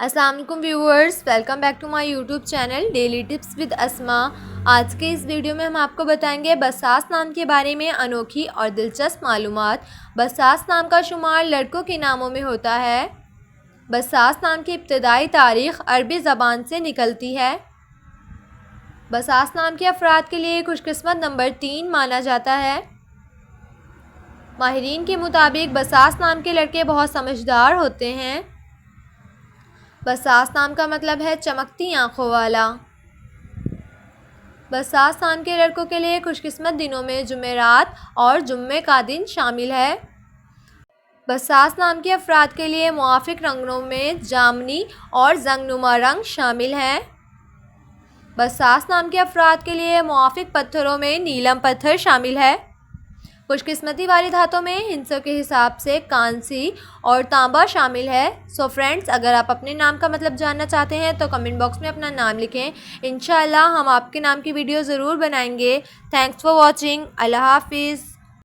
अस्सलाम वालेकुम viewers, welcome back to my YouTube channel daily tips with Asma. आज के इस वीडियो में हम आपको बताएंगे बसास नाम के बारे में अनोखी और दिलचस्प मालूमात। बसास नाम का शुमार लड़कों के नामों में होता है। बसास नाम की इब्तदाई तारीख़ अरबी ज़बान से निकलती है। बसास नाम के अफराद के लिए खुशकिस्मत नंबर 3 माना जाता है। माहिरीन के मुताबिक बसास नाम के लड़के बहुत समझदार होते हैं। बसास नाम का मतलब है चमकती आँखों वाला। बसास नाम के लड़कों के लिए खुशकिस्मत दिनों में जुमेरात और जुम्मे का दिन शामिल है। बसास नाम के अफराद के लिए मुआफ़िक रंगों में जामनी और जंगनुमा रंग शामिल हैं। बसास नाम के अफराद के लिए मुआफ़िक पत्थरों में नीलम पत्थर शामिल है। खुशकिस्मती वाली धातों में हिंसों के हिसाब से कांसी और तांबा शामिल है। सो फ्रेंड्स, अगर आप अपने नाम का मतलब जानना चाहते हैं तो कमेंट बॉक्स में अपना नाम लिखें। इंशाअल्लाह हम आपके नाम की वीडियो ज़रूर बनाएंगे। Thanks for watching. अल्लाह हाफिज़।